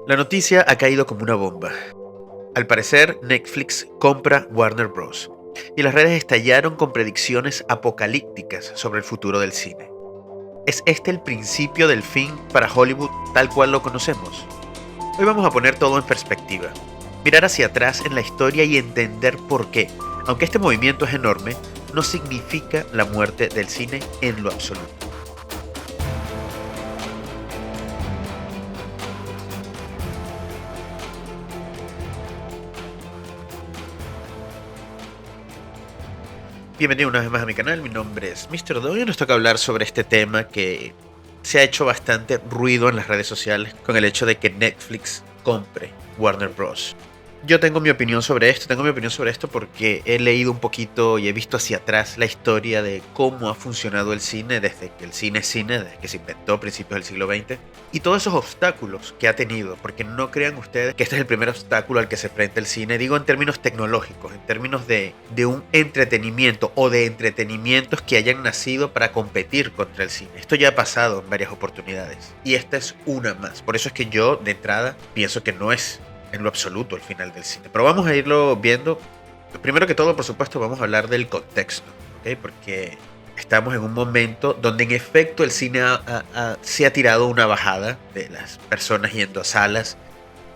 La noticia ha caído como una bomba. Al parecer, Netflix compra Warner Bros. Y las redes estallaron con predicciones apocalípticas sobre el futuro del cine. ¿Es este el principio del fin para Hollywood tal cual lo conocemos? Hoy vamos a poner todo en perspectiva, mirar hacia atrás en la historia y entender por qué, aunque este movimiento es enorme, no significa la muerte del cine en lo absoluto. Bienvenido una vez más a mi canal, mi nombre es Mr. Do y hoy nos toca hablar sobre este tema que se ha hecho bastante ruido en las redes sociales con el hecho de que Netflix compre Warner Bros. Yo tengo mi opinión sobre esto porque he leído un poquito y he visto hacia atrás la historia de cómo ha funcionado el cine desde que el cine es cine, desde que se inventó a principios del siglo XX, y todos esos obstáculos que ha tenido, porque no crean ustedes que este es el primer obstáculo al que se enfrenta el cine, digo en términos tecnológicos, en términos de un entretenimiento o de entretenimientos que hayan nacido para competir contra el cine. Esto ya ha pasado en varias oportunidades, y esta es una más. Por eso es que yo, de entrada, pienso que no es en lo absoluto el final del cine. Pero vamos a irlo viendo. Primero que todo, por supuesto, vamos a hablar del contexto, ¿ok? Porque estamos en un momento donde en efecto el cine se ha tirado una bajada de las personas yendo a salas.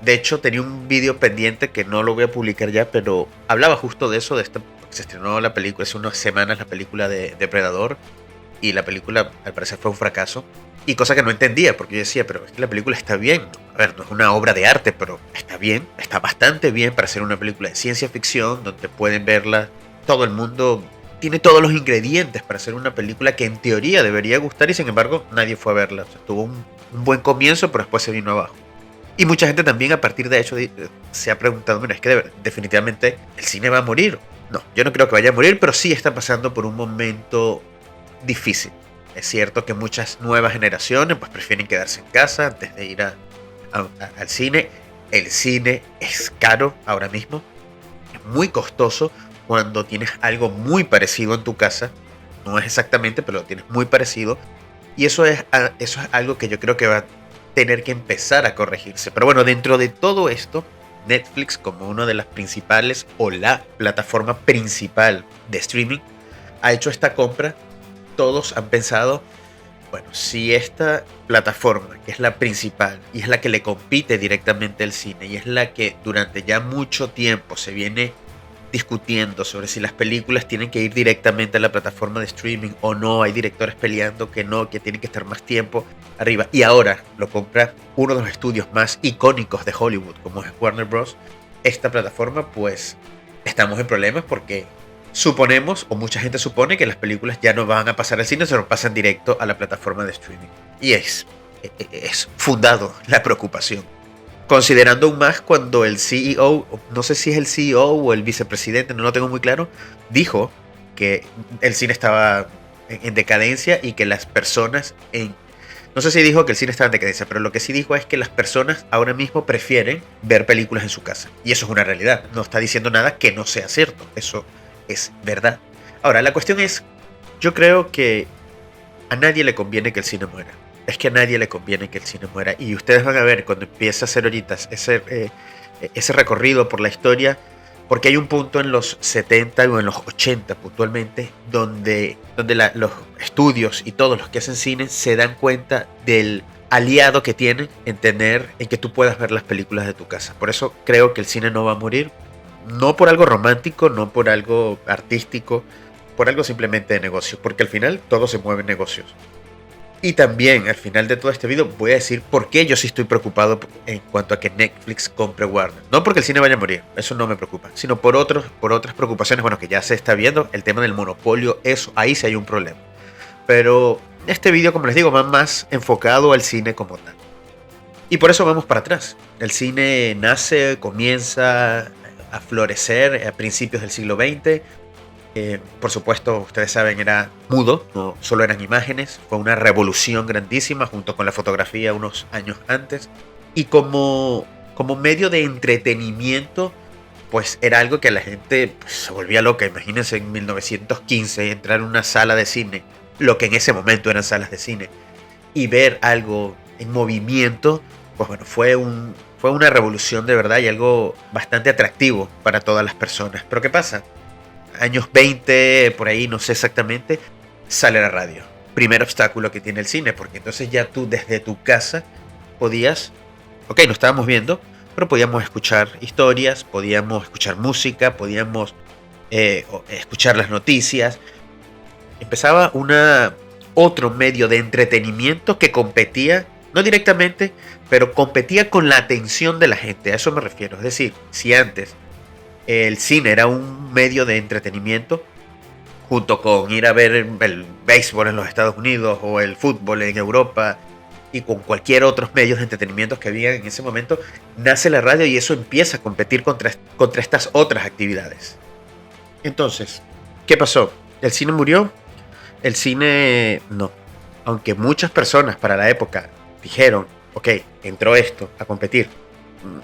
De hecho, tenía un vídeo pendiente que no lo voy a publicar ya, pero hablaba justo de eso, de esto. Se estrenó la película hace unas semanas, la película de Depredador, y la película al parecer fue un fracaso. Y cosa que no entendía, porque yo decía, pero es que la película está bien. A ver, no es una obra de arte, pero está bien, está bastante bien para ser una película de ciencia ficción, donde pueden verla todo el mundo. Tiene todos los ingredientes para ser una película que en teoría debería gustar y sin embargo nadie fue a verla. O sea, tuvo un buen comienzo, pero después se vino abajo. Y mucha gente también a partir de hecho se ha preguntado, mira, es que definitivamente el cine va a morir. No, yo no creo que vaya a morir, pero sí está pasando por un momento difícil. Es cierto que muchas nuevas generaciones pues prefieren quedarse en casa antes de ir al cine. El cine es caro ahora mismo, es muy costoso cuando tienes algo muy parecido en tu casa. No es exactamente, pero lo tienes muy parecido. Y eso es algo que yo creo que va a tener que empezar a corregirse. Pero bueno, dentro de todo esto, Netflix, como una de las principales o la plataforma principal de streaming, ha hecho esta compra. Todos han pensado, bueno, si esta plataforma, que es la principal y es la que le compite directamente al cine y es la que durante ya mucho tiempo se viene discutiendo sobre si las películas tienen que ir directamente a la plataforma de streaming o no, hay directores peleando que no, que tienen que estar más tiempo arriba, y ahora lo compra uno de los estudios más icónicos de Hollywood, como es Warner Bros., esta plataforma, pues estamos en problemas porque suponemos, o mucha gente supone, que las películas ya no van a pasar al cine, sino pasan directo a la plataforma de streaming. Y es fundado la preocupación. Considerando aún más cuando el CEO, no sé si es el CEO o el vicepresidente, no lo tengo muy claro, dijo que el cine estaba en decadencia y que las personas no sé si dijo que el cine estaba en decadencia, pero lo que sí dijo es que las personas ahora mismo prefieren ver películas en su casa. Y eso es una realidad. No está diciendo nada que no sea cierto. Eso es verdad. Ahora, la cuestión es, yo creo que a nadie le conviene que el cine muera. Es que a nadie le conviene que el cine muera. Y ustedes van a ver cuando empiece a hacer ahorita ese recorrido por la historia, porque hay un punto en los 70 o en los 80 puntualmente, donde los estudios y todos los que hacen cine se dan cuenta del aliado que tienen en que tú puedas ver las películas de tu casa. Por eso creo que el cine no va a morir. No por algo romántico, no por algo artístico, por algo simplemente de negocio, porque al final todo se mueve en negocios. Y también al final de todo este video voy a decir por qué yo sí estoy preocupado en cuanto a que Netflix compre Warner. No porque el cine vaya a morir, eso no me preocupa, sino por otras preocupaciones, bueno, que ya se está viendo, el tema del monopolio, eso, ahí sí hay un problema. Pero este video, como les digo, va más enfocado al cine como tal. Y por eso vamos para atrás. El cine comienza a florecer a principios del siglo XX. Por supuesto, ustedes saben, era mudo, no solo eran imágenes. Fue una revolución grandísima junto con la fotografía unos años antes. Y como medio de entretenimiento, pues era algo que la gente se volvía loca. Imagínense en 1915 entrar en una sala de cine, lo que en ese momento eran salas de cine, y ver algo en movimiento, pues bueno, fue Fue una revolución de verdad y algo bastante atractivo para todas las personas. Pero ¿qué pasa? Años 20, por ahí, no sé exactamente, sale la radio. Primer obstáculo que tiene el cine, porque entonces ya tú desde tu casa podías, ok, no estábamos viendo, pero podíamos escuchar historias, podíamos escuchar música, podíamos escuchar las noticias. Empezaba otro medio de entretenimiento que competía, no directamente, pero competía con la atención de la gente. A eso me refiero. Es decir, si antes el cine era un medio de entretenimiento, junto con ir a ver el béisbol en los Estados Unidos o el fútbol en Europa y con cualquier otros medios de entretenimiento que había en ese momento, nace la radio y eso empieza a competir contra estas otras actividades. Entonces, ¿qué pasó? ¿El cine murió? El cine no. Aunque muchas personas para la época dijeron, ok, entró esto a competir,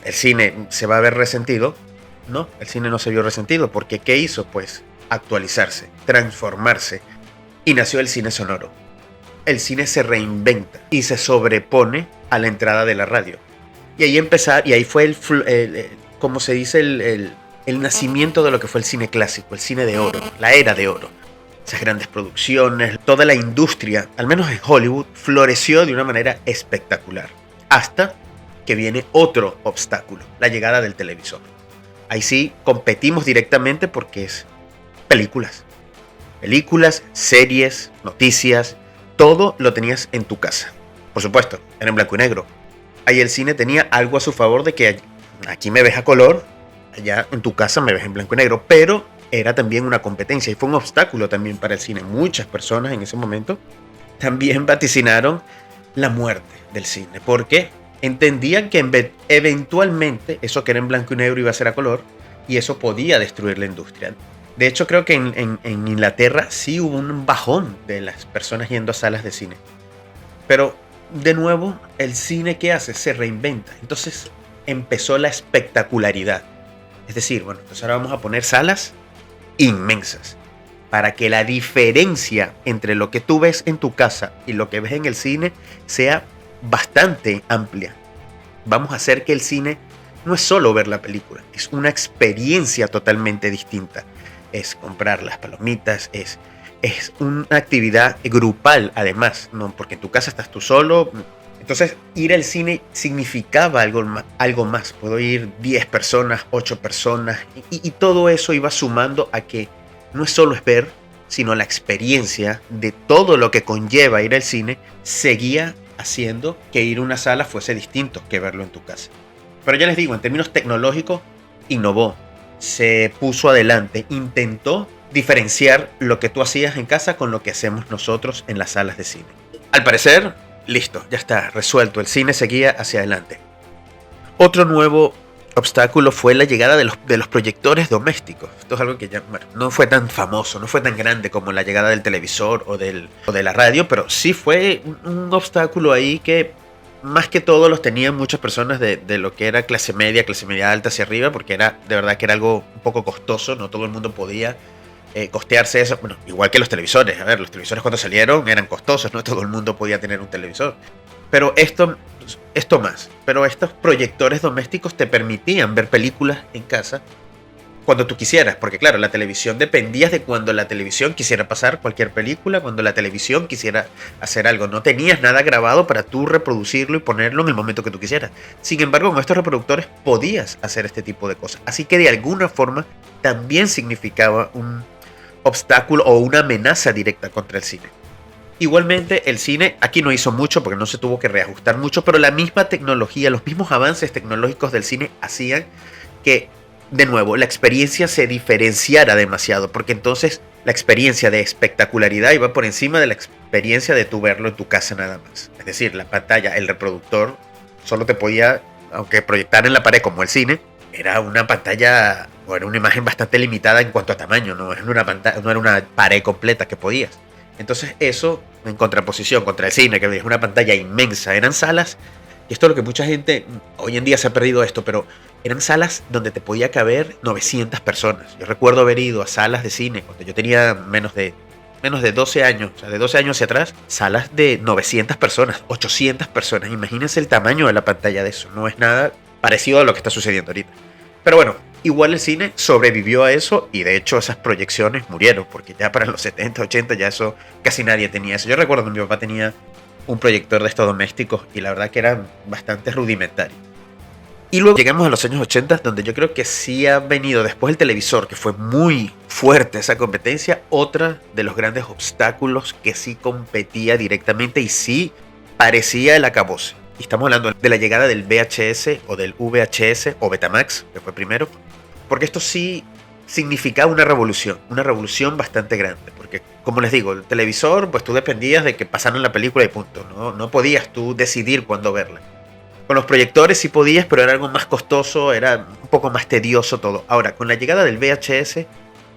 el cine se va a ver resentido. No, el cine no se vio resentido, porque ¿qué hizo? Pues actualizarse, transformarse, y nació el cine sonoro. El cine se reinventa y se sobrepone a la entrada de la radio. Y ahí fue como se dice, el nacimiento de lo que fue el cine clásico, el cine de oro, la era de oro. Esas grandes producciones, toda la industria, al menos en Hollywood, floreció de una manera espectacular. Hasta que viene otro obstáculo, la llegada del televisor. Ahí sí competimos directamente porque es películas. Películas, series, noticias, todo lo tenías en tu casa. Por supuesto, era en blanco y negro. Ahí el cine tenía algo a su favor de que aquí me ves a color, allá en tu casa me ves en blanco y negro, pero era también una competencia y fue un obstáculo también para el cine. Muchas personas en ese momento también vaticinaron la muerte del cine, porque entendían que eventualmente eso que era en blanco y negro iba a ser a color y eso podía destruir la industria. De hecho, creo que en Inglaterra sí hubo un bajón de las personas yendo a salas de cine. Pero, de nuevo, el cine, ¿qué hace? Se reinventa. Entonces empezó la espectacularidad. Es decir, bueno, entonces ahora vamos a poner salas inmensas para que la diferencia entre lo que tú ves en tu casa y lo que ves en el cine sea bastante amplia. Vamos a hacer que el cine no es solo ver la película, es una experiencia totalmente distinta. Es comprar las palomitas, es una actividad grupal además, ¿no? Porque en tu casa estás tú solo. Entonces ir al cine significaba algo más. Puedo ir 10 personas, 8 personas y todo eso iba sumando a que no es solo es ver, sino la experiencia de todo lo que conlleva ir al cine seguía haciendo que ir a una sala fuese distinto que verlo en tu casa. Pero ya les digo, en términos tecnológicos, innovó, se puso adelante, intentó diferenciar lo que tú hacías en casa con lo que hacemos nosotros en las salas de cine. Al parecer, listo, ya está, resuelto, el cine seguía hacia adelante. Otro nuevo obstáculo fue la llegada de los proyectores domésticos. Esto es algo que ya no fue tan famoso, no fue tan grande como la llegada del televisor o de la radio, pero sí fue un obstáculo ahí que más que todo los tenían muchas personas de lo que era clase media alta hacia arriba, porque era de verdad que era algo un poco costoso, no todo el mundo podía costearse eso. Bueno, igual que los televisores. A ver, los televisores cuando salieron eran costosos, no todo el mundo podía tener un televisor. Pero esto más. Pero estos proyectores domésticos te permitían ver películas en casa cuando tú quisieras, porque claro, la televisión dependías de cuando la televisión quisiera pasar cualquier película, cuando la televisión quisiera hacer algo. No tenías nada grabado para tú reproducirlo y ponerlo en el momento que tú quisieras. Sin embargo, con estos reproductores podías hacer este tipo de cosas. Así que de alguna forma también significaba un obstáculo o una amenaza directa contra el cine. Igualmente, el cine aquí no hizo mucho porque no se tuvo que reajustar mucho, pero la misma tecnología, los mismos avances tecnológicos del cine hacían que, de nuevo, la experiencia se diferenciara demasiado, porque entonces la experiencia de espectacularidad iba por encima de la experiencia de tú verlo en tu casa nada más. Es decir, la pantalla, el reproductor, solo te podía, aunque proyectar en la pared como el cine, era una pantalla o era una imagen bastante limitada en cuanto a tamaño, no era una pared completa que podías. Entonces eso, en contraposición contra el cine, que es una pantalla inmensa, eran salas, y esto es lo que mucha gente, hoy en día se ha perdido esto, pero eran salas donde te podía caber 900 personas. Yo recuerdo haber ido a salas de cine cuando yo tenía menos de 12 años, o sea, de 12 años hacia atrás, salas de 900 personas, 800 personas. Imagínense el tamaño de la pantalla de eso, no es nada parecido a lo que está sucediendo ahorita. Pero bueno, igual el cine sobrevivió a eso y de hecho esas proyecciones murieron, porque ya para los 70, 80 ya eso casi nadie tenía eso. Yo recuerdo que mi papá tenía un proyector de estos domésticos y la verdad que eran bastante rudimentarios. Y luego llegamos a los años 80, donde yo creo que sí ha venido después el televisor, que fue muy fuerte esa competencia, otra de los grandes obstáculos que sí competía directamente y sí parecía el acabose. Y estamos hablando de la llegada del VHS o del VHS o Betamax, que fue primero, porque esto sí significaba una revolución bastante grande, porque como les digo, el televisor, pues tú dependías de que pasaran la película y punto, no podías tú decidir cuándo verla. Con los proyectores sí podías, pero era algo más costoso, era un poco más tedioso todo. Ahora, con la llegada del VHS,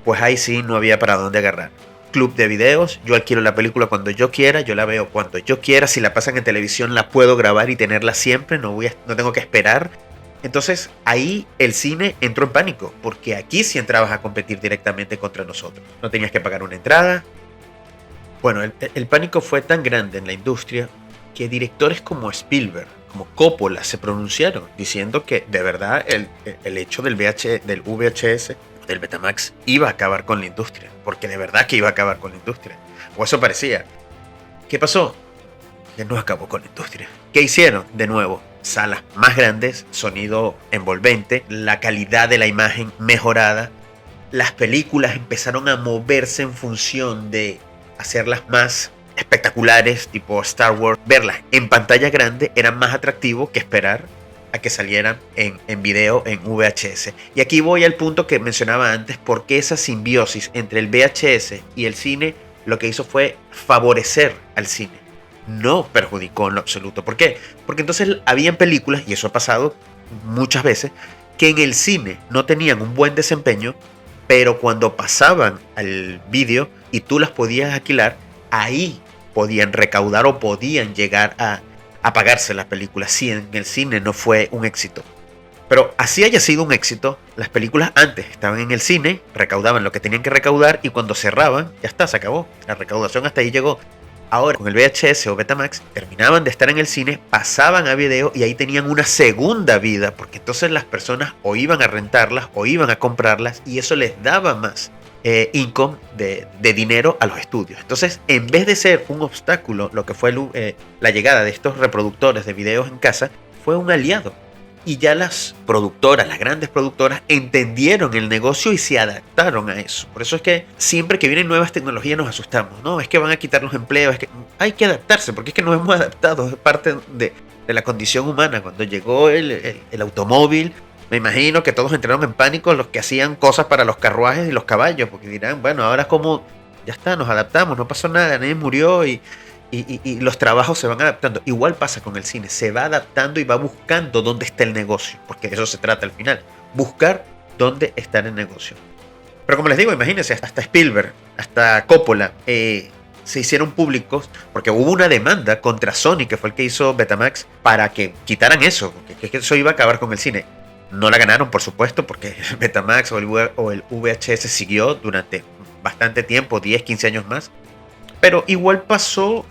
pues ahí sí no había para dónde agarrar. Club de videos, yo alquilo la película cuando yo quiera, yo la veo cuando yo quiera, si la pasan en televisión la puedo grabar y tenerla siempre, no tengo que esperar. Entonces ahí el cine entró en pánico, porque aquí sí entrabas a competir directamente contra nosotros. No tenías que pagar una entrada. Bueno, el pánico fue tan grande en la industria que directores como Spielberg, como Coppola, se pronunciaron diciendo que de verdad el hecho del VHS, del Betamax, iba a acabar con la industria, porque de verdad que iba a acabar con la industria, o eso parecía. ¿Qué pasó? Que no acabó con la industria. ¿Qué hicieron? De nuevo, salas más grandes, sonido envolvente, la calidad de la imagen mejorada, las películas empezaron a moverse en función de hacerlas más espectaculares, tipo Star Wars. Verlas en pantalla grande era más atractivo que esperar a que salieran en video en VHS. Y aquí voy al punto que mencionaba antes, porque esa simbiosis entre el VHS y el cine lo que hizo fue favorecer al cine, no perjudicó en lo absoluto. ¿Por qué? Porque entonces habían películas, y eso ha pasado muchas veces, que en el cine no tenían un buen desempeño, pero cuando pasaban al vídeo y tú las podías alquilar, ahí podían recaudar o podían llegar a pagarse las películas si en el cine no fue un éxito. Pero así haya sido un éxito, las películas antes estaban en el cine, recaudaban lo que tenían que recaudar y cuando cerraban, ya está, se acabó. La recaudación hasta ahí llegó. Ahora, con el VHS o Betamax, terminaban de estar en el cine, pasaban a video y ahí tenían una segunda vida, porque entonces las personas o iban a rentarlas o iban a comprarlas y eso les daba más income de dinero a los estudios. Entonces, en vez de ser un obstáculo, lo que fue la llegada de estos reproductores de videos en casa, fue un aliado. Y ya las productoras, las grandes productoras, entendieron el negocio y se adaptaron a eso. Por eso es que siempre que vienen nuevas tecnologías nos asustamos. No, es que van a quitar los empleos, es que hay que adaptarse, porque es que nos hemos adaptado, es parte de la condición humana. Cuando llegó el automóvil, me imagino que todos entraron en pánico los que hacían cosas para los carruajes y los caballos, porque dirán, bueno, ahora como ya está, nos adaptamos, no pasó nada, nadie murió y los trabajos se van adaptando. Igual pasa con el cine, se va adaptando y va buscando dónde está el negocio, porque de eso se trata al final, buscar dónde está el negocio. Pero como les digo, imagínense, hasta Spielberg, hasta Coppola se hicieron públicos porque hubo una demanda contra Sony, que fue el que hizo Betamax, para que quitaran eso, porque eso iba a acabar con el cine. No la ganaron, por supuesto, porque el Betamax o el VHS siguió durante bastante tiempo, 10, 15 años más. Pero igual pasó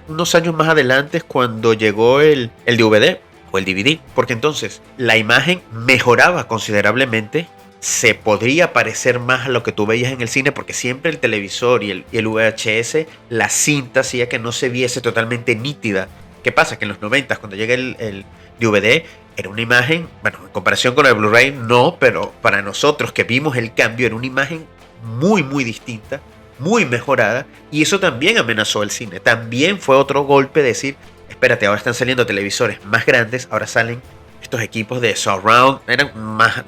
unos años más adelante cuando llegó el DVD o el DVD, porque entonces la imagen mejoraba considerablemente, se podría parecer más a lo que tú veías en el cine, porque siempre el televisor y el VHS, la cinta hacía que no se viese totalmente nítida. ¿Qué pasa? Que en los 90, cuando llega el DVD, era una imagen, bueno, en comparación con el Blu-ray no, pero para nosotros que vimos el cambio, era una imagen muy, muy distinta, muy mejorada, y eso también amenazó el cine. También fue otro golpe decir, espérate, ahora están saliendo televisores más grandes, ahora salen estos equipos de surround, eran más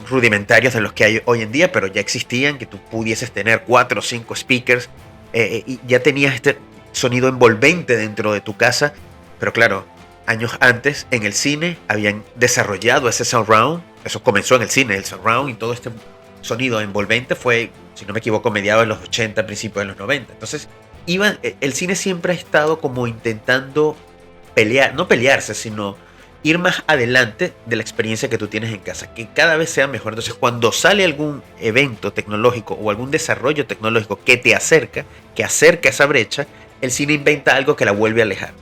rudimentarios de los que hay hoy en día, pero ya existían, que tú pudieses tener 4 o 5 speakers, y ya tenías este sonido envolvente dentro de tu casa. Pero claro, años antes en el cine habían desarrollado ese surround, eso comenzó en el cine, el surround y todo este sonido envolvente fue, si no me equivoco, mediados de los 80, principios de los 90. Entonces, el cine siempre ha estado como intentando no pelearse, sino ir más adelante de la experiencia que tú tienes en casa, que cada vez sea mejor. Entonces, cuando sale algún evento tecnológico o algún desarrollo tecnológico que te acerca, que acerca esa brecha, el cine inventa algo que la vuelve a alejar.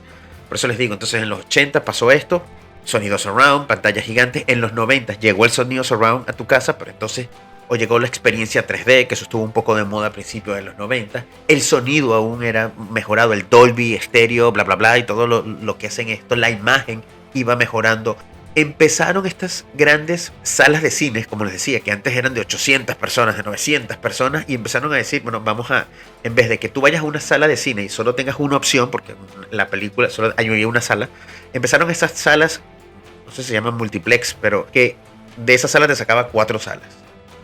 Por eso les digo, entonces en los 80 pasó esto, sonido surround, pantalla gigante. En los 90 llegó el sonido surround a tu casa, pero entonces o llegó la experiencia 3D, que eso estuvo un poco de moda a principios de los 90. El sonido aún era mejorado, el Dolby, estéreo, bla, bla, bla, y todo lo que hacen esto. La imagen iba mejorando. Empezaron estas grandes salas de cines, como les decía, que antes eran de 800 personas, de 900 personas, y empezaron a decir, bueno, vamos a, en vez de que tú vayas a una sala de cine y solo tengas una opción, porque la película solo hay una sala, empezaron esas salas, no sé si se llaman multiplex, pero que de esas salas te sacaba 4 salas.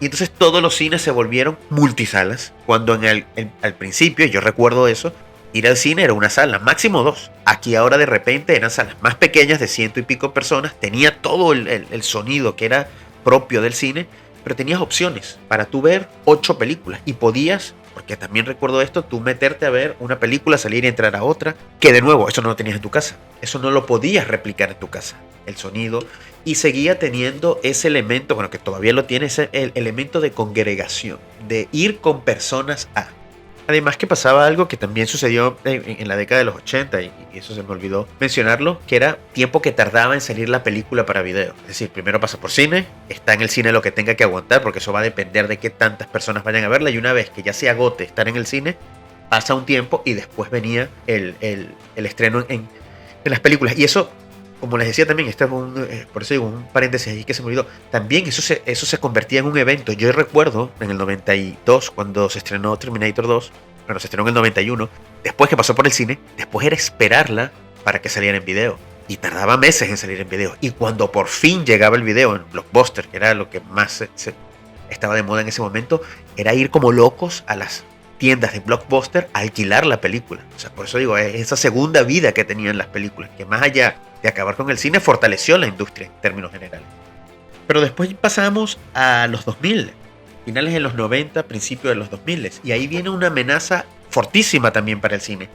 Y entonces todos los cines se volvieron multisalas, cuando al principio, yo recuerdo eso, ir al cine era una sala, máximo 2. Aquí ahora de repente eran salas más pequeñas de 100 y pico personas, tenía todo el sonido que era propio del cine, pero tenías opciones para tú ver 8 películas y podías, porque también recuerdo esto, tú meterte a ver una película, salir y entrar a otra, que de nuevo, eso no lo tenías en tu casa, eso no lo podías replicar en tu casa, el sonido, y seguía teniendo ese elemento, bueno, que todavía lo tiene, ese el elemento de congregación, de ir con personas a. Además que pasaba algo que también sucedió en la década de los 80, y eso se me olvidó mencionarlo, que era tiempo que tardaba en salir la película para video. Es decir, primero pasa por cine, está en el cine lo que tenga que aguantar, porque eso va a depender de qué tantas personas vayan a verla, y una vez que ya se agote estar en el cine, pasa un tiempo y después venía el estreno en las películas. Y eso, como les decía también, esto es por eso digo, un paréntesis ahí que se me olvidó, también eso se convertía en un evento. Yo recuerdo en el 92, cuando se estrenó Terminator 2, bueno, se estrenó en el 91, después que pasó por el cine, después era esperarla para que saliera en video. Y tardaba meses en salir en video. Y cuando por fin llegaba el video en Blockbuster, que era lo que más estaba de moda en ese momento, era ir como locos a las tiendas de Blockbuster a alquilar la película. O sea, por eso digo, es esa segunda vida que tenían las películas, que más allá de acabar con el cine, fortaleció la industria en términos generales. Pero después pasamos a los 2000, finales de los 90, principios de los 2000, y ahí viene una amenaza fortísima también para el cine.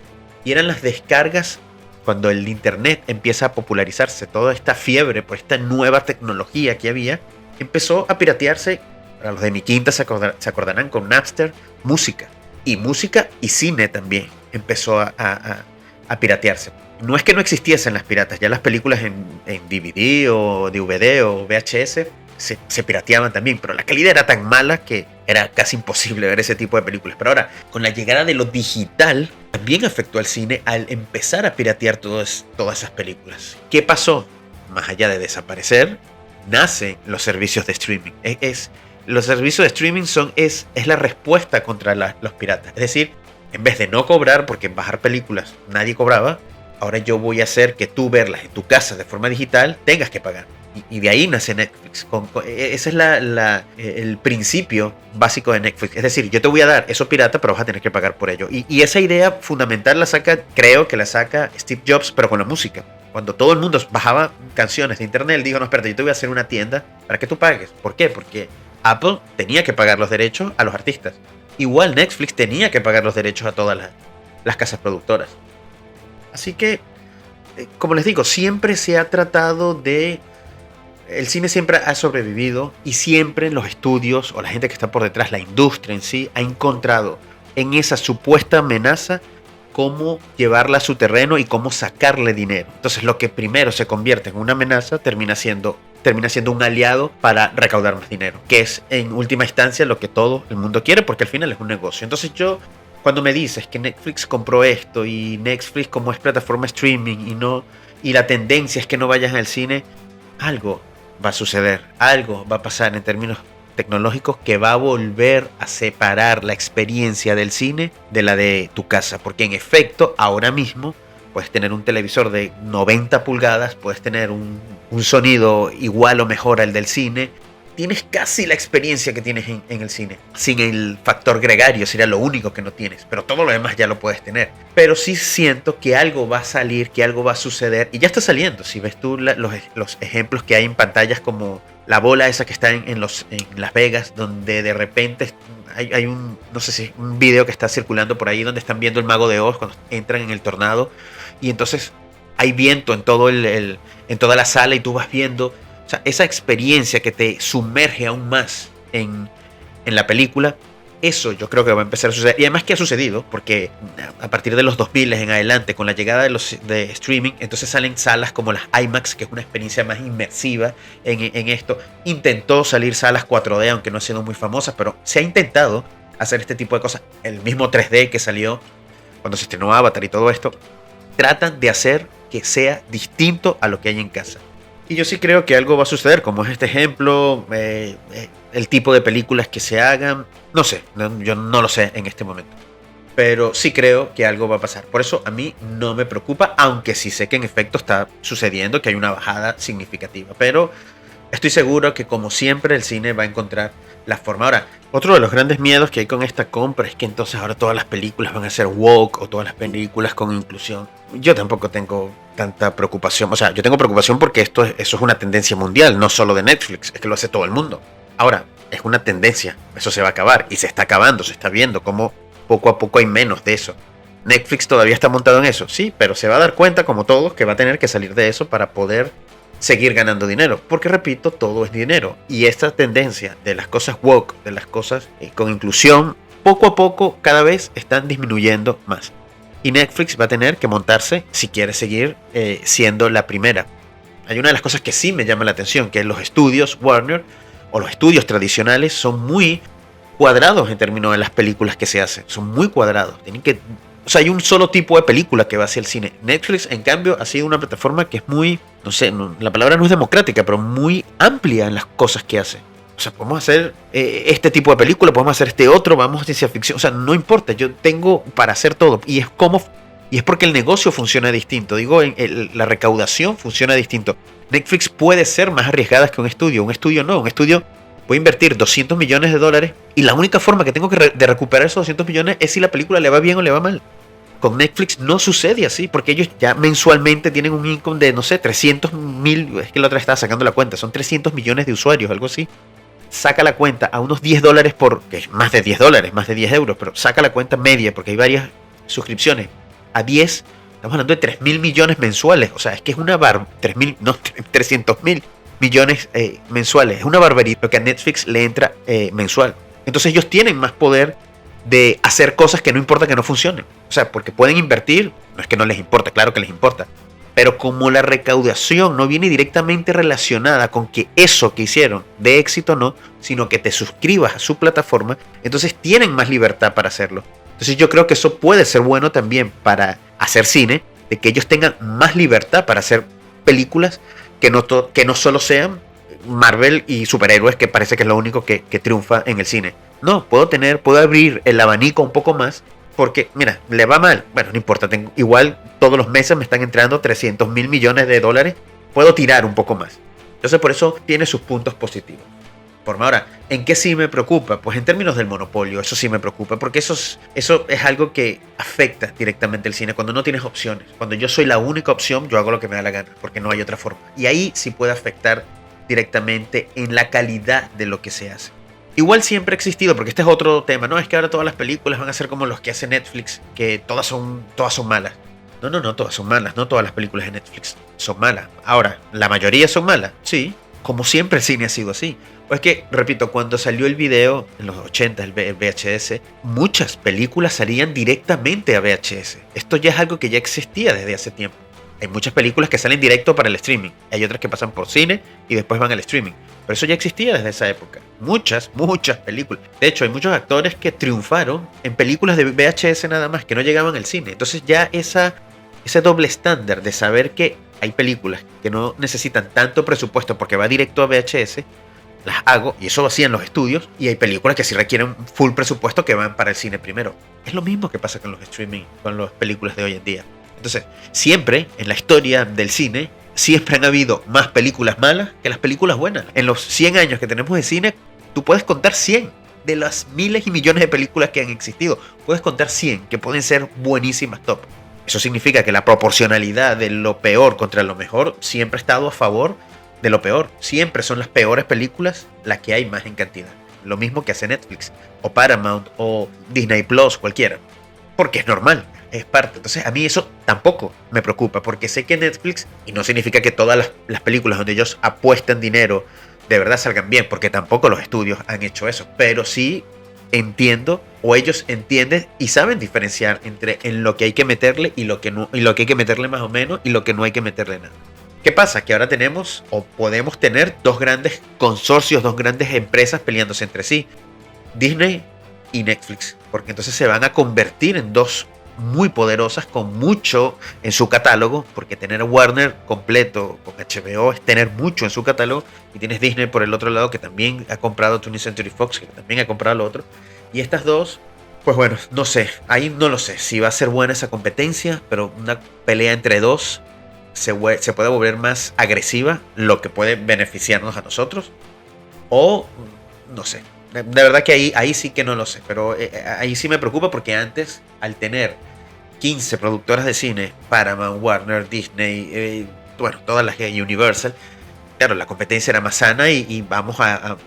Y eran las descargas, cuando el internet empieza a popularizarse, toda esta fiebre por esta nueva tecnología que había, empezó a piratearse, para los de mi quinta se acordarán, con Napster, música y cine también empezó a piratearse. No es que no existiesen las piratas, ya las películas en DVD o DVD o VHS se pirateaban también, pero la calidad era tan mala que era casi imposible ver ese tipo de películas. Pero ahora, con la llegada de lo digital, también afectó al cine al empezar a piratear todas esas películas. ¿Qué pasó? Más allá de desaparecer, nacen los servicios de streaming. Los servicios de streaming es la respuesta contra los piratas. Es decir, en vez de no cobrar, porque en bajar películas nadie cobraba, ahora yo voy a hacer que tú verlas en tu casa de forma digital tengas que pagar. Y de ahí nace Netflix. Ese es el principio básico de Netflix. Es decir, yo te voy a dar eso pirata, pero vas a tener que pagar por ello. Y esa idea fundamental creo que la saca Steve Jobs, pero con la música. Cuando todo el mundo bajaba canciones de internet, él dijo, no, espérate, yo te voy a hacer una tienda para que tú pagues. ¿Por qué? Porque Apple tenía que pagar los derechos a los artistas. Igual Netflix tenía que pagar los derechos a todas las casas productoras. Así que, como les digo, siempre se ha tratado de... El cine siempre ha sobrevivido y siempre los estudios o la gente que está por detrás, la industria en sí, ha encontrado en esa supuesta amenaza cómo llevarla a su terreno y cómo sacarle dinero. Entonces lo que primero se convierte en una amenaza termina siendo un aliado para recaudar más dinero, que es en última instancia lo que todo el mundo quiere, porque al final es un negocio. Entonces cuando me dices que Netflix compró esto y Netflix como es plataforma streaming y la tendencia es que no vayas al cine, algo va a suceder, algo va a pasar en términos tecnológicos que va a volver a separar la experiencia del cine de la de tu casa, porque en efecto ahora mismo puedes tener un televisor de 90 pulgadas, puedes tener un sonido igual o mejor al del cine, tienes casi la experiencia que tienes en el cine, sin el factor gregario, sería lo único que no tienes, pero todo lo demás ya lo puedes tener. Pero sí siento que algo va a salir, que algo va a suceder, y ya está saliendo. Si ves tú los ejemplos que hay en pantallas, como la bola esa que está en Las Vegas, donde de repente hay no sé si un video que está circulando por ahí donde están viendo el Mago de Oz cuando entran en el tornado, y entonces hay viento en toda la sala y tú vas viendo. O sea, esa experiencia que te sumerge aún más en la película, Eso yo creo que va a empezar a suceder. Y además que ha sucedido, porque a partir de los 2000 en adelante, con la llegada de streaming, entonces salen salas como las IMAX, que es una experiencia más inmersiva en esto. Intentó salir salas 4D, aunque no ha sido muy famosas, pero se ha intentado hacer este tipo de cosas. El mismo 3D que salió cuando se estrenó Avatar y todo esto, tratan de hacer que sea distinto a lo que hay en casa. Y yo sí creo que algo va a suceder, como es este ejemplo, el tipo de películas que se hagan, no sé, yo no lo sé en este momento. Pero sí creo que algo va a pasar. Por eso a mí no me preocupa, aunque sí sé que en efecto está sucediendo, que hay una bajada significativa. Pero estoy seguro que como siempre el cine va a encontrar la forma. Ahora, otro de los grandes miedos que hay con esta compra es que entonces ahora todas las películas van a ser woke o todas las películas con inclusión. Yo tampoco tengo tanta preocupación. O sea, yo tengo preocupación porque eso es una tendencia mundial, no solo de Netflix, es que lo hace todo el mundo. Ahora, es una tendencia, eso se va a acabar y se está acabando, se está viendo cómo poco a poco hay menos de eso. Netflix todavía está montado en eso, sí, pero se va a dar cuenta, como todos, que va a tener que salir de eso para poder seguir ganando dinero, porque repito, todo es dinero, y esta tendencia de las cosas woke, de las cosas con inclusión, poco a poco cada vez están disminuyendo más, y Netflix va a tener que montarse si quiere seguir siendo la primera. Hay una de las cosas que sí me llama la atención, que los estudios Warner o los estudios tradicionales son muy cuadrados en términos de las películas que se hacen, son muy cuadrados, tienen que, o sea, hay un solo tipo de película que va hacia el cine. Netflix, en cambio, ha sido una plataforma que es muy, no sé, la palabra no es democrática, pero muy amplia en las cosas que hace. O sea, podemos hacer este tipo de película, podemos hacer este otro, vamos a ciencia ficción. O sea, no importa, yo tengo para hacer todo. Y es porque el negocio funciona distinto. Digo, la recaudación funciona distinto. Netflix puede ser más arriesgada que un estudio. Un estudio no, un estudio puede invertir 200 millones de dólares y la única forma que tengo de recuperar esos 200 millones es si la película le va bien o le va mal. Con Netflix no sucede así, porque ellos ya mensualmente tienen un income de, no sé, 300.000, es que la otra estaba sacando la cuenta, son 300 millones de usuarios, algo así. Saca la cuenta a unos $10 que es más de $10, más de 10 euros, pero saca la cuenta media, porque hay varias suscripciones. A 10, estamos hablando de 3.000 millones mensuales, o sea, es que es una 300.000 millones mensuales, es una barbaridad lo que a Netflix le entra mensual. Entonces ellos tienen más poder de hacer cosas que no importa que no funcionen. O sea, porque pueden invertir, no es que no les importa, claro que les importa, pero como la recaudación no viene directamente relacionada con que eso que hicieron de éxito o no, sino que te suscribas a su plataforma, entonces tienen más libertad para hacerlo. Entonces yo creo que eso puede ser bueno también para hacer cine, de que ellos tengan más libertad para hacer películas que no solo sean Marvel y superhéroes, que parece que es lo único que triunfa en el cine. No, puedo abrir el abanico un poco más, porque, mira, le va mal. Bueno, no importa, igual todos los meses me están entrando 300.000 millones de dólares. Puedo tirar un poco más. Entonces, por eso tiene sus puntos positivos. Ahora, ¿en qué sí me preocupa? Pues en términos del monopolio, eso sí me preocupa, porque eso es algo que afecta directamente el cine, cuando no tienes opciones. Cuando yo soy la única opción, yo hago lo que me da la gana, porque no hay otra forma. Y ahí sí puede afectar directamente en la calidad de lo que se hace. Igual siempre ha existido, porque este es otro tema, ¿no? Es que ahora todas las películas van a ser como los que hace Netflix, que todas son malas. No, todas son malas, no todas las películas de Netflix son malas. Ahora, ¿la mayoría son malas? Sí, como siempre el cine ha sido así. Pues que, repito, cuando salió el video en los 80, el VHS, muchas películas salían directamente a VHS. Esto ya es algo que ya existía desde hace tiempo. Hay muchas películas que salen directo para el streaming. Hay otras que pasan por cine y después van al streaming. Pero eso ya existía desde esa época. Muchas películas. De hecho, hay muchos actores que triunfaron en películas de VHS nada más, que no llegaban al cine. Entonces ya ese doble estándar de saber que hay películas que no necesitan tanto presupuesto porque va directo a VHS, las hago, y eso lo hacían los estudios, y hay películas que sí requieren full presupuesto que van para el cine primero. Es lo mismo que pasa con los streaming, con las películas de hoy en día. Entonces, siempre en la historia del cine, siempre han habido más películas malas que las películas buenas. En los 100 años que tenemos de cine, tú puedes contar 100 de las miles y millones de películas que han existido. Puedes contar 100 que pueden ser buenísimas top. Eso significa que la proporcionalidad de lo peor contra lo mejor siempre ha estado a favor de lo peor. Siempre son las peores películas las que hay más en cantidad. Lo mismo que hace Netflix, o Paramount, o Disney Plus, cualquiera. Porque es normal, es parte. Entonces a mí eso tampoco me preocupa, porque sé que Netflix, y no significa que todas las películas donde ellos apuestan dinero de verdad salgan bien, porque tampoco los estudios han hecho eso, pero sí entiendo, o ellos entienden y saben diferenciar entre en lo que hay que meterle y lo que no, y lo que hay que meterle más o menos y lo que no hay que meterle nada. ¿Qué pasa? Que ahora tenemos o podemos tener dos grandes consorcios, dos grandes empresas peleándose entre sí, Disney y Netflix, porque entonces se van a convertir en dos muy poderosas con mucho en su catálogo, porque tener Warner completo con HBO es tener mucho en su catálogo, y tienes Disney por el otro lado que también ha comprado 20th Century Fox, que también ha comprado lo otro, y estas dos, pues bueno, no sé, ahí no lo sé si va a ser buena esa competencia, pero una pelea entre dos se puede volver más agresiva, lo que puede beneficiarnos a nosotros, o no sé. De verdad que ahí sí que no lo sé, pero ahí sí me preocupa porque antes, al tener 15 productoras de cine, Paramount, Warner, Disney, bueno, todas las que Universal, claro, la competencia era más sana y vamos a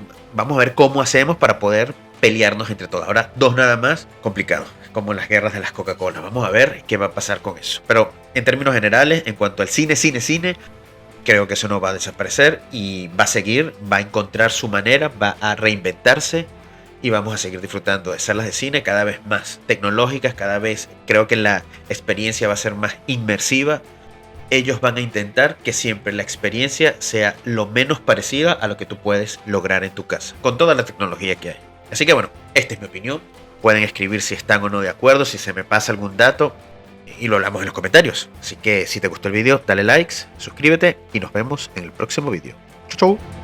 ver cómo hacemos para poder pelearnos entre todas. Ahora, dos nada más, complicado, como las guerras de las Coca-Cola. Vamos a ver qué va a pasar con eso. Pero en términos generales, en cuanto al cine, creo que eso no va a desaparecer y va a seguir, va a encontrar su manera, va a reinventarse y vamos a seguir disfrutando de salas de cine cada vez más tecnológicas, cada vez creo que la experiencia va a ser más inmersiva. Ellos van a intentar que siempre la experiencia sea lo menos parecida a lo que tú puedes lograr en tu casa, con toda la tecnología que hay. Así que bueno, esta es mi opinión. Pueden escribir si están o no de acuerdo, si se me pasa algún dato, y lo hablamos en los comentarios. Así que si te gustó el vídeo, dale likes, suscríbete y nos vemos en el próximo vídeo. Chau, chau.